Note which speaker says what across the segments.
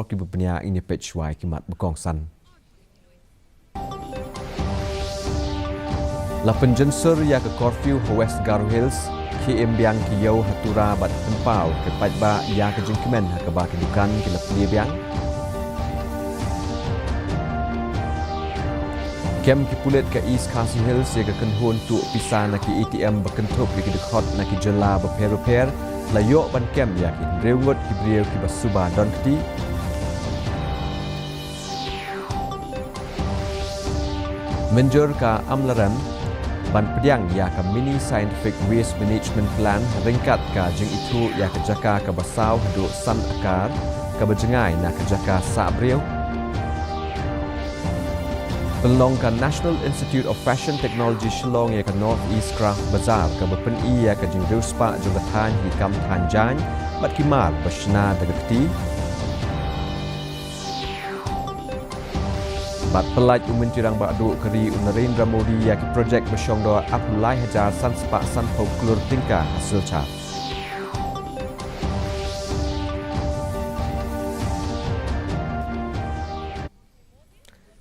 Speaker 1: ki berbenia ini pechwai kimat bekongsan. La penjensur ya ke curfew West Garo Hills ki embiang ki yau hatura bat tempau ke patba ya ke jengkemen ke ba kedukan ki la biang kem ki pulet ke East KHASI Hills ya ke kenhun tu pisah na ki ATM berkentup ki dekhot na ki jela berper-per la yo ban kem ya ki reungot ki brieu ki basuba don kti menjur ka amlaram ban pediang ya ka mini scientific waste management plan ringkat ka jeng itu ya ke jaka ka basau hadu san akar ka berjengai na ke jaka sa brieu pelong ka National Institute of Fashion Technology Shillong ya ka North East Craft Bazaar ka berpen i ya ka jeng ruspa jogatan hi kam tanjan bat kimar basna dagakti bat pelaj umentirang bakdu keri Narendra Modi ya ki projek bersyong doa apulai hajar san sepak san folklor tingkah hasil cap.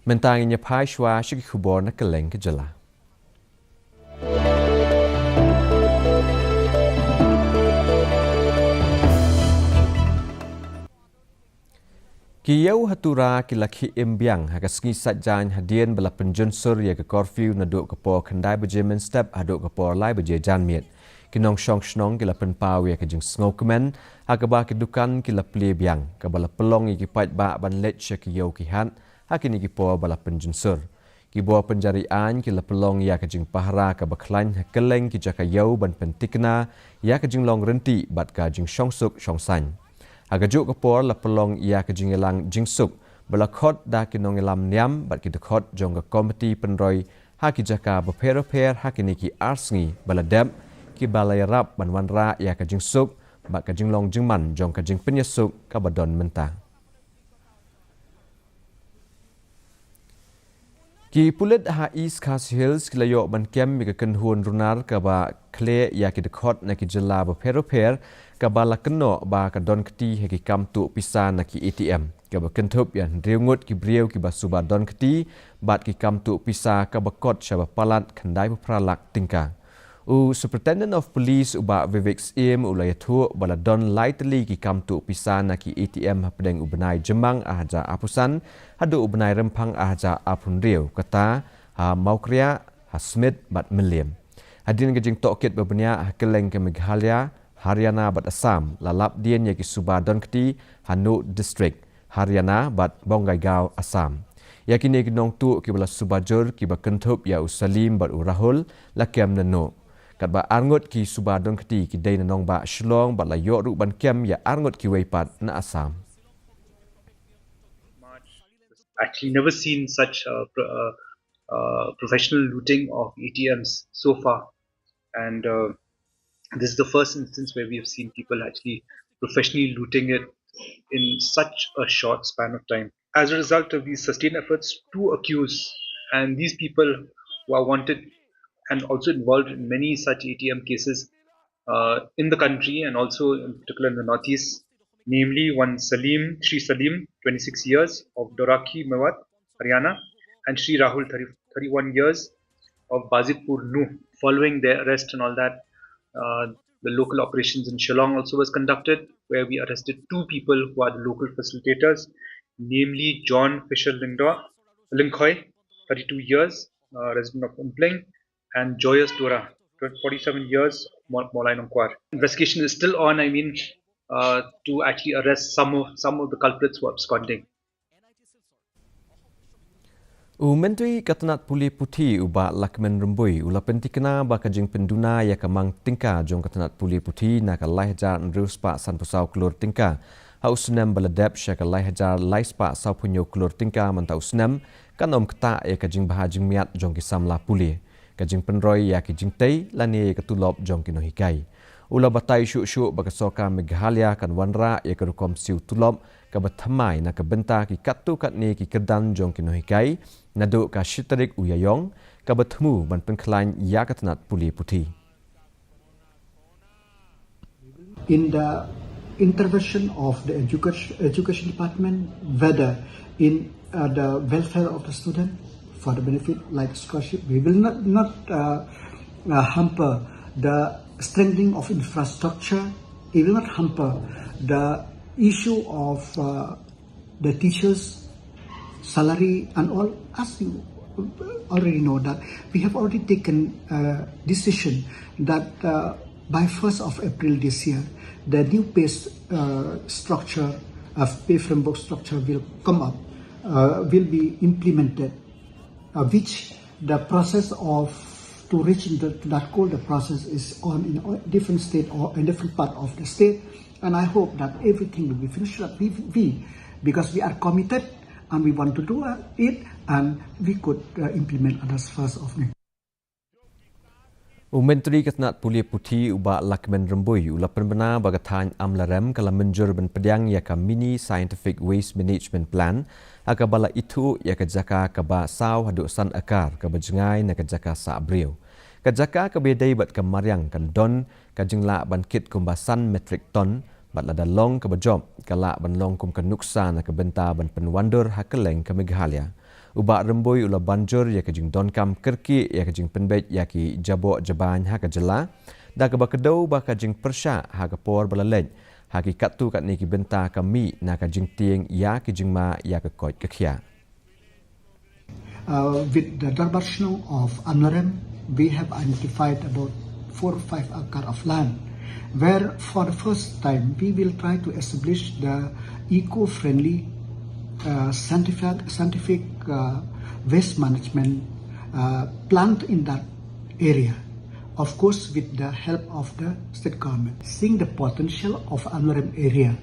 Speaker 1: Mentang inya pai shwa shiki khubor na keleng ke jela. Ki yau hatura ki laki embiang haka sengi satjan hadian bala penjensur ya ke curfew na duk kepo kendai berjemen step aduk kepo lai berje janmiet. Ki nong syong shnong ki la penpau ya ke jeng sngau kemen haka ba ki dukan ki la plie biang ka bala pelong ya ki pat ba ban let sya ki yau ki hat haki ni ki po bala penjensur. Ki bo penjarian ki la pelong ya ke jeng pahara ka baklan keleng ki jaka yau ban pentikna ya ke jeng long renti bat ka jeng syong suk syong san. Agajuk kepor la pelong ia ke jingelang jingsuk belakot da kinongelam niam bat ki dekot jong ke komiti penroi haki jaka beper-per haki niki arsngi baladep ki balai rap banwanra ia ke jingsuk bat ke jinglong jingman jong ke jing penyesuk ka badon mentang. Ki pulet ha East KHASI Hills ki layo ban kem mi ke kenhun runar ka ba kle ya ki dekot na ki jela beper-per ka ba la keno ba ka don kti he ki kam tu pisa na ki ATM ka ba kentup yan reungut ki brieu ki ba suba don kti bat ki kam tu pisa ka ba kot sya ba palat khandai pralak tingka u Superintendent of Police uba Vivek Im ulaya tu bala don lightly ki kam tu pisa na ki ATM pedeng ubenai jemang ahaja apusan hadu ubenai rempang ahaja apun riu kata ha maukria ha smith bat milliam hadin gejing tokit berbenia keleng ke Meghalaya Haryana bat Assam lalap dien ya ki suba don kti Hanu district Haryana bat Bongaigaon Assam yakini gnong tu ki bala subajur ki ba kentup ya usalim bat urahul lakem nano kat ba arngot ki suba don kti ki dei nanong ba shlong bat la yo ru ban kem ya arngot ki weipat na Assam.
Speaker 2: Actually never seen such professional looting of ATMs so far, and this is the first instance where we have seen people actually professionally looting it in such a short span of time. As a result of these sustained efforts to accuse, and these people who are wanted and also involved in many such ATM cases in the country and also in particular in the northeast, namely one Salim, Shri Salim, 26 years of Doraki, Mewat, Haryana, and Shri Rahul, 31 years of Bazipur, Nu. Following their arrest and all that, the local operations in Shillong also was conducted, where we arrested two people who are the local facilitators, namely John Fisher Linkhoi, 32 years, resident of Umpling, and Joyous Dora, 47 years, Molai Nongkwar. Investigation is still on, to actually arrest some of the culprits who are absconding.
Speaker 1: Menteri Katanat Puli Putih uba Lakmen Rembui ula pentikna ba kajing penduna ya kamang tingka jong Katanat Puli Putih na ka lahjar nruspa san pusau klur tingka ha usnem baladep sya ka lahjar laispa sau punyo klur tingka manta usnem kanom kta ya kajing bahajing miat jong kisamla puli kajing penroi ya kijing tei lani ya katulop jong kinohikai ula batai syuk-syuk bakasoka Meghalaya kan wanra ya kerukom siu tulop ka bathamai na ka benta ki katu katni ki kedan jong kinohikai naduk ka shitarik uyayong ka bertemu ban pengkelain ya Katanat Puli Putih.
Speaker 3: In the intervention of the education department, whether in the welfare of the student for the benefit like scholarship. We will not hamper the strengthening of infrastructure. It will not hamper the issue of the teachers' salary and all. As you already know that we have already taken a decision that by 1st of April this year, the new pay structure, pay framework structure will come up, will be implemented, which the process of to reach into that goal, the process is on in a different state or in different part of the state, and I hope that everything will be finished. Because we are committed and we want to do it, and we could implement others first of May.
Speaker 1: Menteri Ketenat Pulia Putih ubak Lakmen Rembui ulapan benar bagathan amlarem kala menjur ben pediang yaka mini scientific waste management plan akabala itu yaka jaka kaba saw haduk san akar kaba jengai na jaka sa abril kajaka kabedai bat kamariang kan don kajingla ban kit kumbasan metric ton bat lada long kaba job kala ban long kum kan nuksa na kabenta ban penwandur hakeleng ke Meghalaya. Ubak Rembui ula banjur ya kajing donkam kerki ya kajing penbet ya ki jabok jaban ha kajela da ka bakedau ba kajing persya ha kapor balalej ha ki katu kat ni ki benta kami na kajing tieng ya kajing ma ya ka kot kekhia.
Speaker 3: With the Darbarshnong of Amlarem, we have identified about 4 or 5 acre of land where for the first time we will try to establish the eco-friendly scientific waste management plant in that area, of course with the help of the state government. Seeing the potential of Amlarem area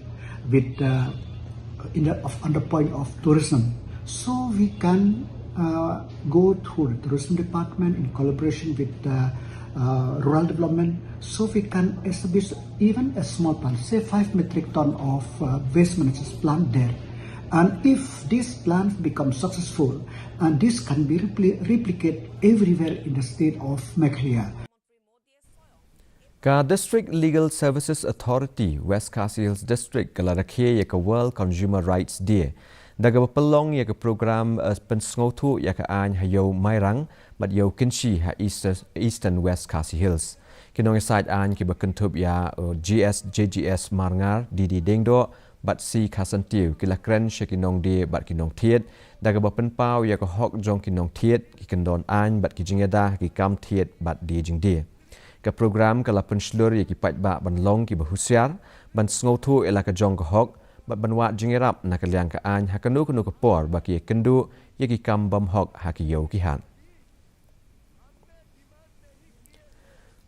Speaker 3: with on the point of tourism, so we can go to the tourism department in collaboration with the rural development, so we can establish even a small plant, say 5 metric ton of waste management plant there. And if this plan becomes successful, and this can be replicated everywhere in the state of Meghalaya.
Speaker 1: Ka District Legal Services Authority West KHASI Hills District kala rakhe ya ka World Consumer Rights Day daga pelong ya ka program pensngotu ya ka an hayo mairang mat yo kinshi ha Eastern West KHASI Hills kinong side an ki bakentup ya JGS marngar di dengdo bat si khasantiu kila kren shekinong de bat kinong thiet daga ba penpau ya ka hok jong kinong thiet ki kendon an bat ki jingeda ki kam thiet bat di jingde ka program kala penslur ya ki pat ba ban long ki bahusiar ban sngotu ela ka jong ka hok bat ban wa jingerap na kalyang ka an hakanu kunu ka por ba ki kendu ya ki kam bam hok ha ki yo ki han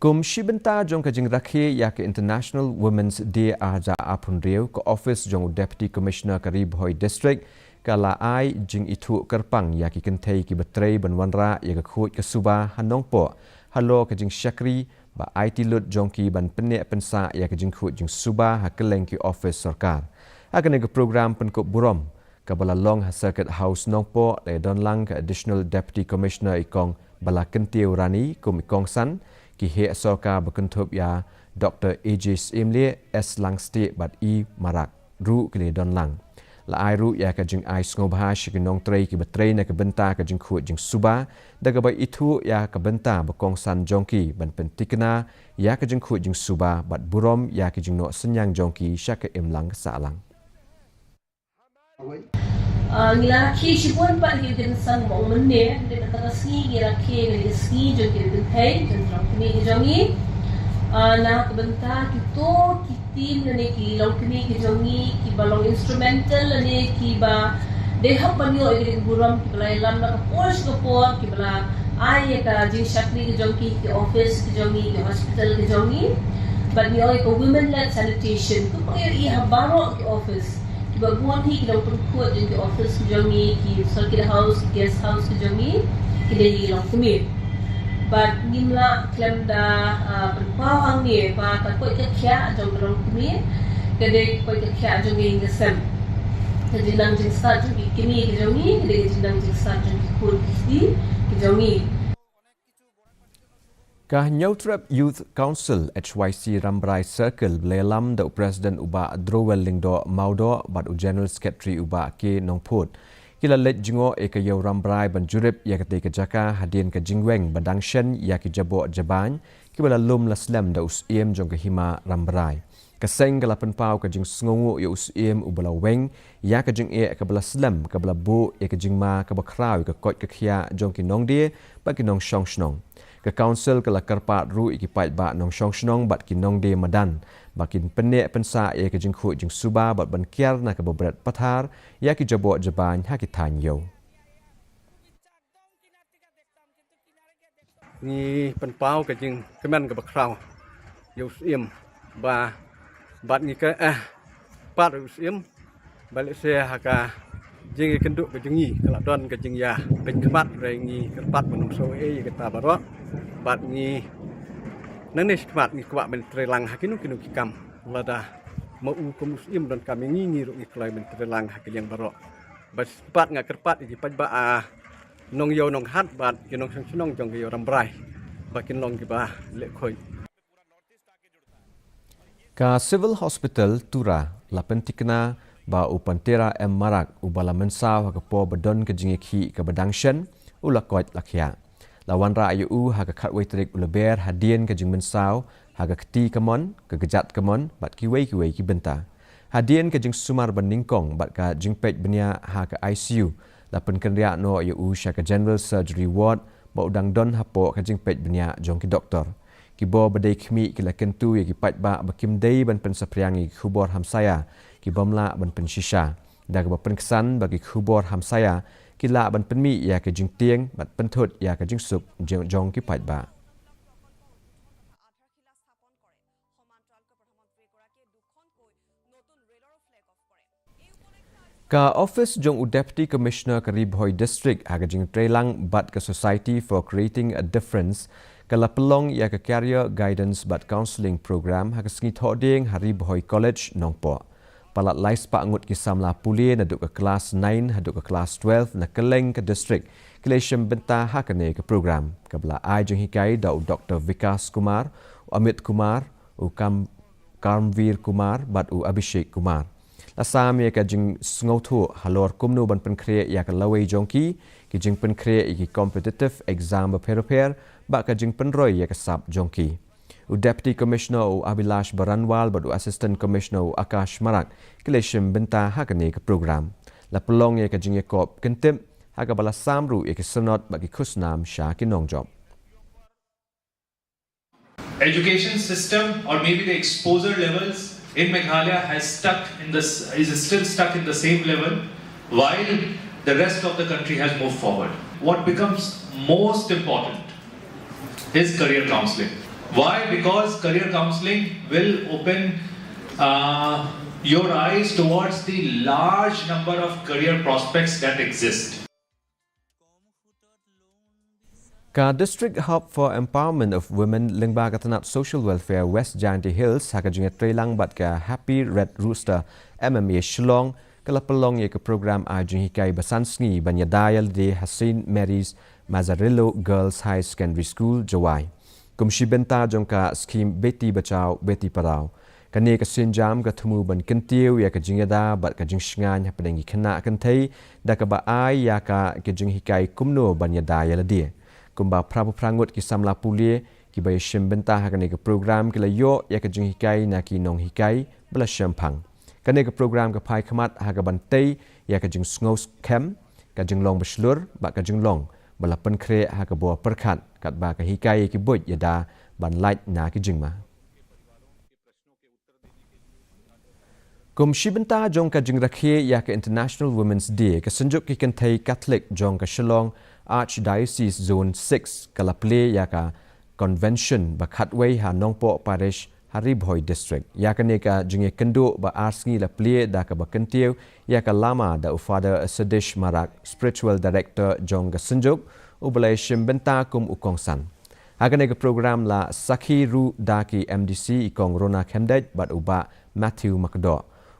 Speaker 1: kum shibenta jong ka jing rakhe ya ke International Women's Day aja apun riu ko office jong Deputy Commissioner Karib Hoi District kala ai jing itu kerpang ya ki kentai ki betrei banwanra ya ka khut ka suba hanong po halo ka jing syakri ba IT lut jong ki ban penek pensa ya ka jing khut jing suba ha keleng ki office sarkar akan ke program penkop burom ka bala long ha circuit house nong po le don lang ka additional Deputy Commissioner ikong bala kentiu rani kum ikong san ki he soka berkentup ya Dr. AJ Imle S Langsti bat I Marak ru kile don lang la ai ru ya ka jing ai ngobha shikinong trei ki betrei na ka benta ka jing khut jing suba daga ba itu ya ka benta bakong san jongki ban pentikna ya ka jing khut jing suba bat burom ya ki jing no senyang jongki syaka imlang salang
Speaker 4: ngila ki sipun pak hi den sang mo menne de tatasni gira ki de ski jo ki de thai jon tram ni jongi na benta ki to ki tin ne ki laukni ki jongi ki balong instrumental ne ki ba de hab banyo de buram ki balai lam na posh ko por ki bala ai ka jin shakli ki jongi ki office ki jongi ki hospital ki jongi but yo ko women led sanitation ko pa i habaro ki office baguan hi kita perkuat jadi office kejangi ki circuit house guest house kejangi kita hilang kumit but nimla klem da perpawang ni pa takut ke kya jong rong kumit kedai koi ke kya jong ngi ngesem jadi nang jing start jong kimi kejangi kedai jing nang jing start jong kur ki kejangi
Speaker 1: Kah Nyautrap Youth Council HYC Rambrai Circle belelam da Presiden uba Drowel Lingdo Maudo bat u General Secretary uba ke Nongput. Kila let jingo e ka yau Rambrai banjurip ya kate ke jaka hadien ke jingweng badangshen ya ki jabo jaban kibala lum laslam da usiem jong ke hima Rambrai. Kaseng galapan pau ka jing sngongu ya usiem ubala weng ya ka jing e ka bala slam ka bala bu ya ka jing ma ka bakraw ka kot ka khia jong ki nong die ba ki nong shong shnong. Ke council kala karpat ru ikipai ba nong shong shnong bat ki nong de madan bakin penne pensa e ke jing khu jing suba bat ban kiar na ka bobret pathar ya ki jabo jaban ha ki than yo
Speaker 5: ni penpau ke jing kemen ke bakraw yo sim ba bat ni ke pat yo sim balik se ha ka jing kenduk ke jingi kala don ke jing ya pen kemat re ni kerpat menung so e ke ta baro bat ni nang ni kemat ni kwa men trelang hakinu kinu kikam lada mau ko muslim don kami ni ru ni klai men trelang hakil yang baro bat pat nga kerpat iki paj ba nong yo nong hat bat ki nong snong jong yo Rambrai bakin long ki ba le khoi
Speaker 1: ka civil hospital tura lapentikna ba upantera marak ubala mensaw ha po badon ke jingi khi ka badangshen ulakot lakhya lawan ra ayu ha ka khatwei trik uleber hadien ke jing mensaw ha ka kti kamon ke gejat kamon bat ki wei ki benta hadien ke jing sumar baningkong bat ka jing pej benia ha ka ICU lapen kendria no ayu sha ka general surgery ward ba udang don ha po ka jing pej benia jong ki doktor ki bo badai khmi ki la kentu ye ki pat ba bakim dei ban pen sapriangi khubor hamsaya ki bamla ban pen shisha da ka pen kesan bagi khubor hamsaya ki la ban pen mi ya ke jing tieng bat pen thot ya ka jing sup jong ki pat ba ka office jong deputy commissioner ka Ribhoi district aga jing trelang bat ka society for creating a difference kala pelong ya ka career guidance but counselling program ha ka sngi thoding hari Ribhoi college nongpo palat lais pa ngut ki samla puli na duk ka class 9 ha duk ka class 12 na keleng ka district kilesham benta ha ka ne ka program kabla ai jing hikai da Dr Vikas Kumar Amit Kumar u Karmvir Kumar bat u Abhishek Kumar asam ya ka jing sngotu halor kumnu ban pen kre ya ka lawei jongki ki jing pen kre ki competitive exam prepare ba ka jing pen roi ya ka sap jongki u deputy commissioner u Abhilash Baranwal badu assistant commissioner u Akash Marak kileshim benta ha ka ne ka program la pelong ya ka jing ya kop kentem ha ka bala samru ya ka sanot ba ki khusnam sha ki nong job
Speaker 6: education system or maybe the exposure levels in Meghalaya is still stuck in the same level while the rest of the country has moved forward. What becomes most important is career counselling. Why? Because career counselling will open your eyes towards the large number of career prospects that exist.
Speaker 1: Ka District Hub for Empowerment of Women Lingba Katanat Social Welfare West Jainti Hills haka jinga trelang bat ka Happy Red Rooster MMA Shillong kala pelong ye ka program ajing hikai basansngi banyadayal de Hassan Mary's Mazarillo Girls High Secondary School Jawai kumshi benta jongka scheme Beti Bachao Beti Padao kane ka sinjam ka thumu ban kentiu ya ka jingada bat ka jingsngan hapengi khana kan thei da ka ba ai ya ka ke jing hikai kumno banyadayal de kumba prabu prangut ki samla pulie ki bay shim benta ha kane ka program ki la yo ya ka jing hikai na ki nong hikai bla shampang kane ka program ka phai khamat ha ka bantei ya ka jing sngows kem ka jing long beslur ba ka jing long bala pen kre ha ka bo perkhat kat ba ka hikai ki boj ya da ban light na ki jing ma kum shibenta jong ka jing rakhe ya ka International Women's Day ka sanjuk ki kan thai Catholic jong ka Shillong Archdiocese Zone 6 kalaple ya ka convention ba khatwei ha nongpo parish hari Ribhoi district ya ka ne ka jinge kendo ba arsngi la ple da ka ba kentiu ya ka lama da Father Sadish Marak spiritual director jong ka sanjuk ubalai shimbenta kum ukongsan ha ka ne ka program la sakhi ru da ki MDC ikong rona kemdej bat uba Matthew Makdo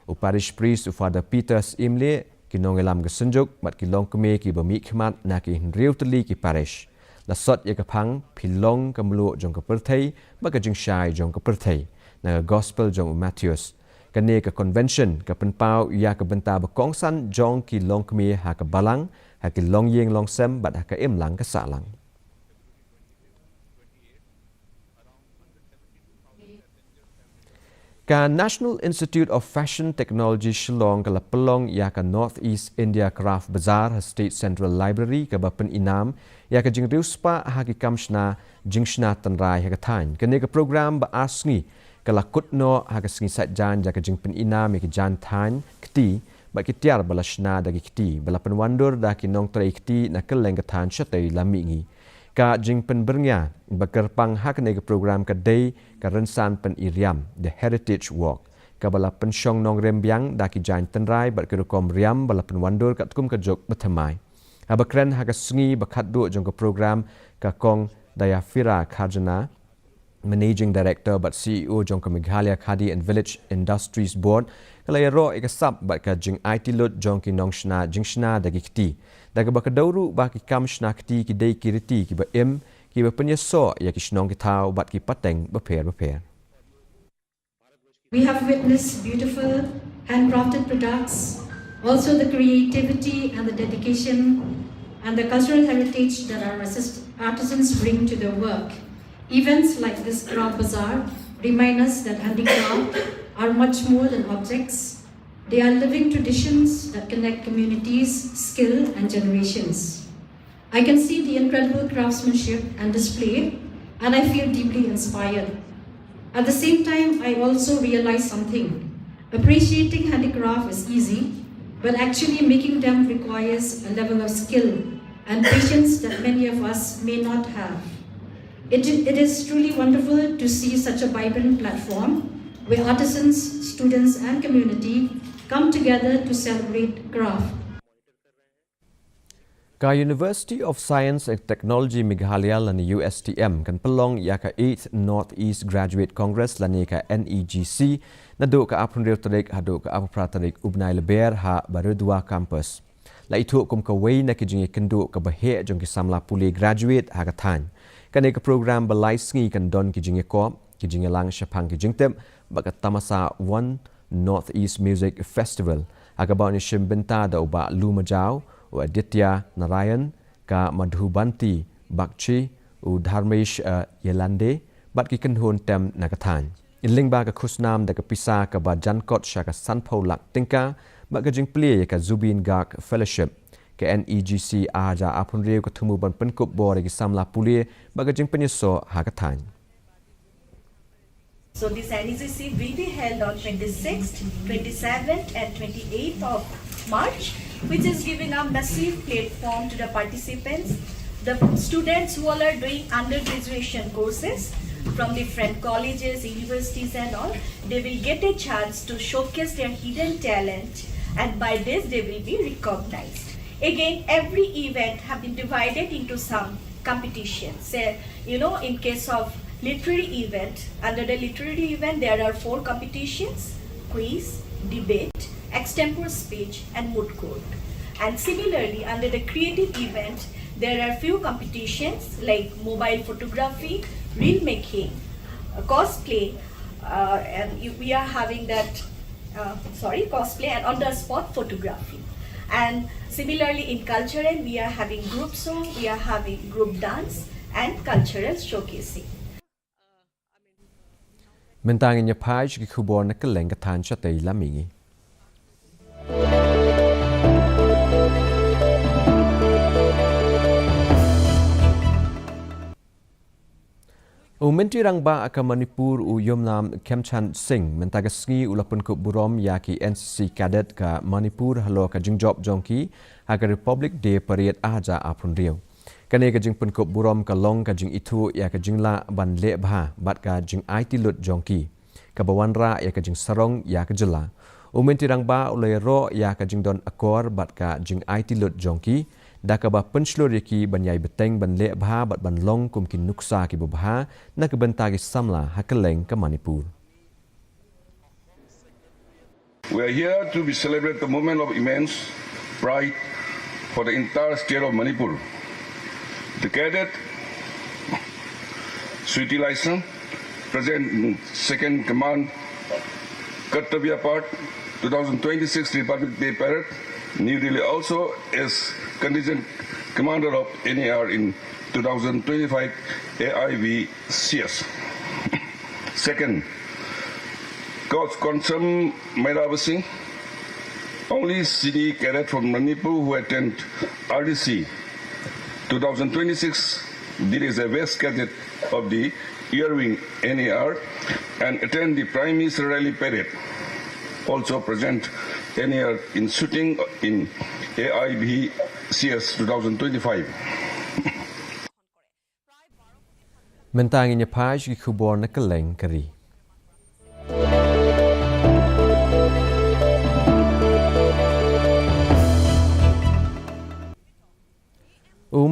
Speaker 1: u parish priest Father Peters Imle kinong elam ga sanjuk bat ki long keme ki bami khmat na ki riu tli ki parish la sot ya ka phang philong ka mlu jong ka perthei ba ka jing shai jong ka perthei na gospel jong Matthews ka ne ka convention ka pen pau ya ka benta ba kong san jong ki long kmi ha ka balang ha ki long yeng long sem bat ha ka em lang ka sa lang ka National Institute of Fashion Technology Shillong ka la pelong ya ka North East India Craft Bazaar State Central Library ka ba pen inam ya ka jing riu spa ha ki kamshna jingshna tanrai ha ka thain ka ne ka program ba asngi ka la kutno ha ka sngi sat jan ya ka jing pen inam ya ki jan thain kti ba ki tiar bala shna da ki kti bala pen wandur da ki nong trai kti na ka leng ka than chatai lami ngi ka jing pen bernya bakar pang hak ne ka program ka day ka rensan pen iriam the heritage walk ka bala pen shong nong rembyang da ki jan tanrai ba ka kom riam bala pen wandur ka kum ka jok bathamai abakren ha ka sngi bakhat do jong ka program ka kong dayafira khajana Managing Director but CEO jong ka Meghalaya Khadi and Village Industries Board kalaya ro ikasap bat ka jing IT lot jong ki nong shna jing shna da kiti da ka bakadauru ba ki kam shna kiti ki dei kiriti ki ba em ki ba penya so ya ki shnong ki thau bat ki pateng ba pher.
Speaker 7: We have witnessed beautiful handcrafted products, also the creativity and the dedication and the cultural heritage that our artisans bring to their work. Events like this craft bazaar remind us that handicraft are much more than objects. They are living traditions that connect communities, skill and generations. I can see the incredible craftsmanship and display and I feel deeply inspired. At the same time, I also realize something. Appreciating handicraft is easy, but actually making them requires a level of skill and patience that many of us may not have. It is truly wonderful to see such a vibrant platform where artisans, students and community come together to celebrate craft.
Speaker 1: Ka University of Science and Technology Meghalaya lani USTM kan pelong ya ka 8th Northeast Graduate Congress lani ka NEGC na do ka apun real tarik hado ka apra tarik ubnai leber ha barudua campus. La itu kum ka wei na ki jingi kendo ka bahe jong ki samla puli graduate ha ka than. Kan ka program balai sngi kan don ki jingi ko ki jingi lang shapang ki jingtem ba ka tamasa 1 Northeast Music Festival aga ba ni shimbenta da uba lumajau u Aditya Narayan ka Madhubanti Bakchi u Dharmesh Yelande bat ki kan hon tem na ka than. Inling ba ka khusnam da ka pisa ka ba jankot sha ka sanpho lak tingka ba ka jing play ka Zubin Garg Fellowship ke NEGC aja apun reu ka thumu ban penkup bore ki samla puli ba ka jing penyeso ha ka than.
Speaker 8: So this NEGC will be held on 26th, 27th and 28th of March, which is giving a massive platform to the participants, the students who all are doing undergraduation courses from different colleges, universities and all. They will get a chance to showcase their hidden talent and by this they will be recognized. Again, every event have been divided into some competitions. So, in case of literary event, under the literary event there are 4 competitions: quiz, debate, extempore speech and moot court. And similarly, under the creative event there are few competitions like mobile photography, reel making, cosplay, and we are having that cosplay and on the spot photography. And similarly in cultural we are having group song, we are having group dance and cultural showcasing.
Speaker 1: Mentangin nya page ki khubor na kaleng ka than chatai lamingi. Menteri Rangba akan Manipur u Yomnam Kemchan Singh mentaga sngi ulapun ku burom yaki NCC cadet ka Manipur halo ka jingjob jongki aga Republic Day parade aja apun riau. Kane ka jingpun ku burom ka long ka jing itu ya ka jingla ban le bha bat ka jing IT lut jongki ka bawanra ya ka jing sarong ya ka jela. Menteri Rangba ulai ro ya ka jing don akor bat ka jing IT lut jongki da ka ba penslori ki banyai beteng ban le bha bat ban long kum ki nuksa ki bubha na ka bantagi samla hakeleng ka Manipur.
Speaker 9: We are here to be celebrate the moment of immense pride for the entire state of Manipur. The cadet Sweetie License, present Second Command, Kartavya Part, 2026 Republic Day Parade. New Delhi also is contingent commander of NAR in 2025 AIVCS. Second, Coach Konsam Mairavasi, only CD cadet from Manipur who attend RDC 2026. This is a West cadet of the Earwing NAR and attend the Prime Minister Rally Parade. Also present NAR in shooting in AIBCS 2025.
Speaker 1: Mentang inya page ki khubor na kaleng kari.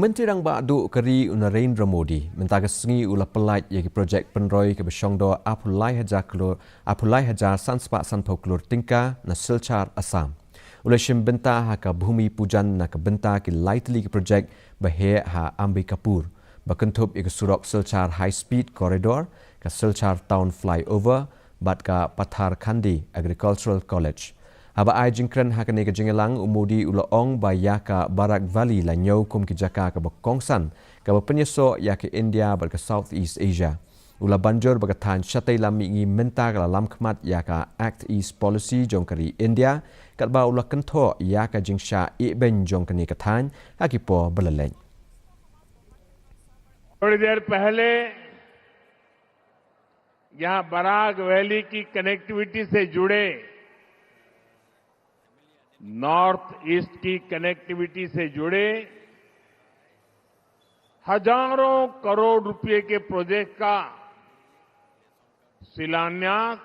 Speaker 1: Menteri rang ba du kari Narendra Modi mentaga sengi ula pelait yaki projek penroi ke besyongdo apulai hajar sanspa sanpau klur tingka na silchar Assam. Ula shim benta ha ka bhumi pujan na ka benta ki lightly ki projek bahe ha Ambi Kapur bakentup ik surok silchar high speed corridor ka silchar town flyover bat ka Pathar Khandi Agricultural College. Haba ai jingkren hakane ka jingelang umudi ulaong ba yaka Barak Valley la nyau kum ki jaka ka bakongsan ka penyeso yaka India bar ka Southeast Asia. Ula banjur bagatan syatai lam ngi menta ka lam khmat yaka Act East Policy jongkari India kat ba ula kentho yaka jingsha e ben jongkani ka than hakipo belaleng.
Speaker 10: थोड़ी देर पहले यहाँ Barack valley की कनेक्टिविटी से जुड़े north east की कनेक्टिविटी से जुड़े हजारों करोड़ रुपए के प्रोजेक्ट का शिलान्यास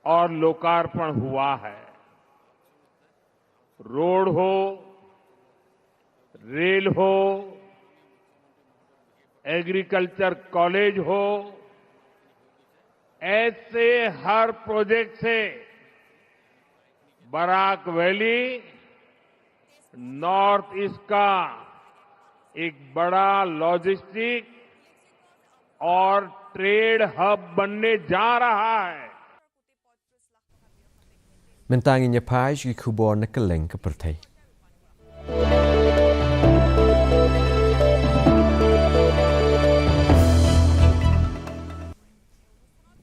Speaker 10: और लोकार्पण हुआ है। रोड हो, रेल हो, एग्रीकल्चर कॉलेज हो, ऐसे हर प्रोजेक्ट से बराक वैली नॉर्थ ईस्ट का एक बड़ा लॉजिस्टिक और ट्रेड हब बनने जा रहा है।
Speaker 1: Mentang inya page ki khubor na kaleng ka perthai.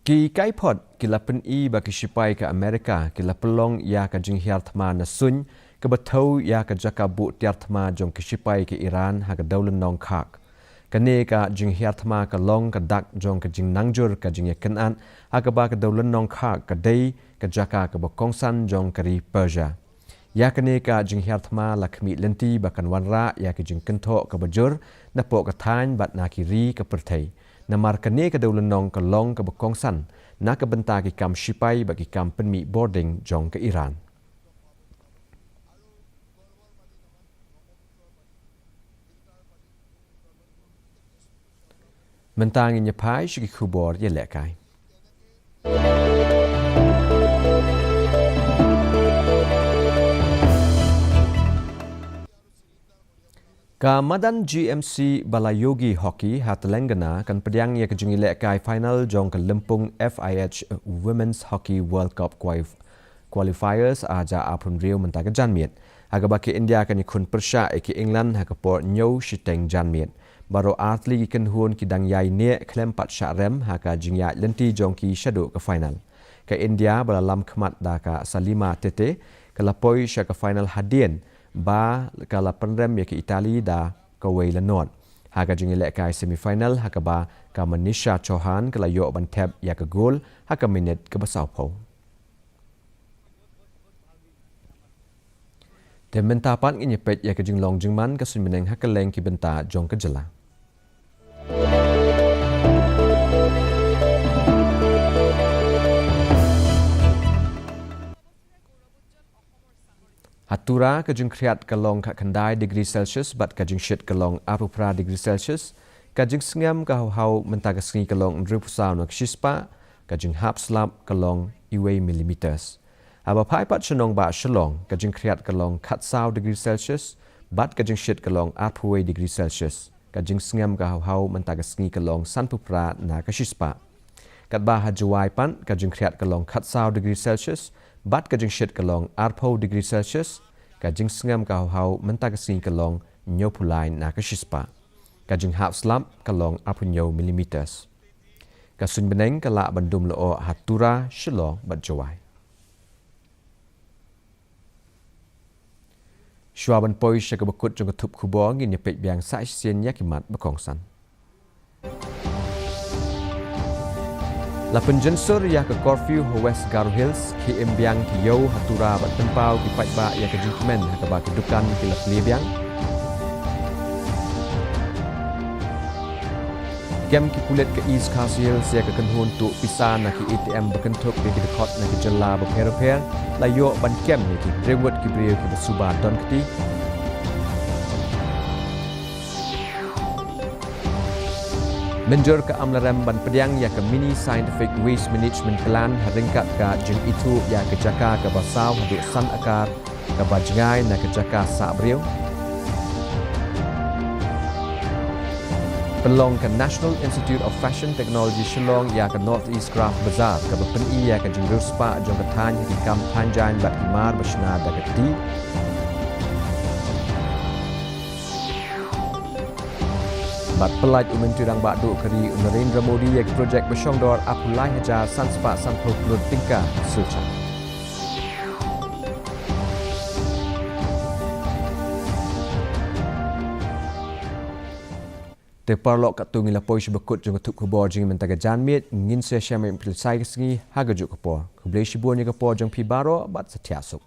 Speaker 1: Ki kaipot ki lapen I ba ki sipai ka Amerika ki lapelong ya ka jing hiarthma na sun ka bathau ya ka jakabu tiarthma jong ki sipai ki Iran ha ka daulan nong khak. Kane ka jing hiarthma ka long ka dak jong ka jing nangjur ka jing yakan ha ka ba ka daulan nong khak ka dei ka jaka ka bakongsan jong kari Persia. Ya kane ka jing hiarthma lakmi lenti ba kan wanra ya ki jing kentho ka bajur na po ka than bat na ki ri ka perthai. Namar kane ka daulan nong ka long ka bakongsan na ka benta ki kam sipai bagi kam penmi boarding jong ke Iran. Mentang inya pai shiki khubor ye lekai. Ka Madan GMC Balayogi Hockey Hatlengana kan pediang ya kejungi lekai final jong ke Lempung FIH Women's Hockey World Cup qualifiers aja apun rio mentaka janmiet. Haga baki India kan ikun persya eki England haga por nyau shiteng janmiet. Baro atli ikan huon ki dang yai ne klempat syarem haga jingya lenti jong ki shadow ke final. Ka India balalam khmat da ka Salima Tete ka lapoi sya ke final hadien ba kala penrem ya ke Itali da ka Wailanot. Haga jingi lekai semifinal haga ba ka Manisha Chauhan kala yo bantep ya ke gol haga minit ke basau pau. Tem benta pan ngi pet ya ke jinglong jingman ka sun meneng haga leng ki benta jong ke jela. Hatura kajing kriat kalong ka kandai degree Celsius bat kajing shit kalong apupra degree Celsius kajing sengam ka hau mentaga sengi kalong dripusau nak shispa kajing hap slap kalong iwe millimeters. Aba pai pat shenong ba shalong kajing kriat kalong katsau degree Celsius bat kajing shit kalong apuwe degree Celsius ka jing sngam ka hau mentaga sngi ka long san pupra na ka shispa kat ba ha juai pan ka jing khriat ka long khat sau degree celsius bat ka jing shit ka long arpo degree celsius ka jing sngam ka hau mentaga sngi ka long nyopulai na ka shispa ka jing hap slump ka long apunyo millimeters ka sun beneng ka la bandum lo hatura shilo bat juai Shwaban poi shaka bakut jong thup khubo ngin ya pek biang sa sien yakimat bakong san. La penjensur ya ke Corfu West Garo Hills ki embiang ki yo hatura bat tempau ki pai ba ya ke jingmen ha ka ba ki dukan ki la plebiang. Gem ki kulit ke East KHASI Hills ya ke kenhun tu pisan na ki ATM bekentuk ki dekot na ki jela beper-per la yo ban kem ni ki rewot ki brio ki besuba don keti menjur ke amlarem ban pediang ya ke mini scientific waste management plan haringkat ka jeng itu ya ke jaka ke basau haduk san akar ke bajngai na ke jaka sa brio Pelong ke National Institute of Fashion Technology Shillong ya ke North East Craft Bazaar ke berpeni ya ke jengrus spa jong ketan di kam panjang bat imar bersna dagati bat pelaj umenturang bakdu keri Narendra Modi ya ke projek besyongdor apulai hajar san spa sampul perut tingkah sulca Teparlok kat tu ngila poi sebekut jong tuk kubor jing mentaga janmit ngin se syam implisai kesngi haga juk kapor kublei shibun ni kapor jong pi baro bat setiasuk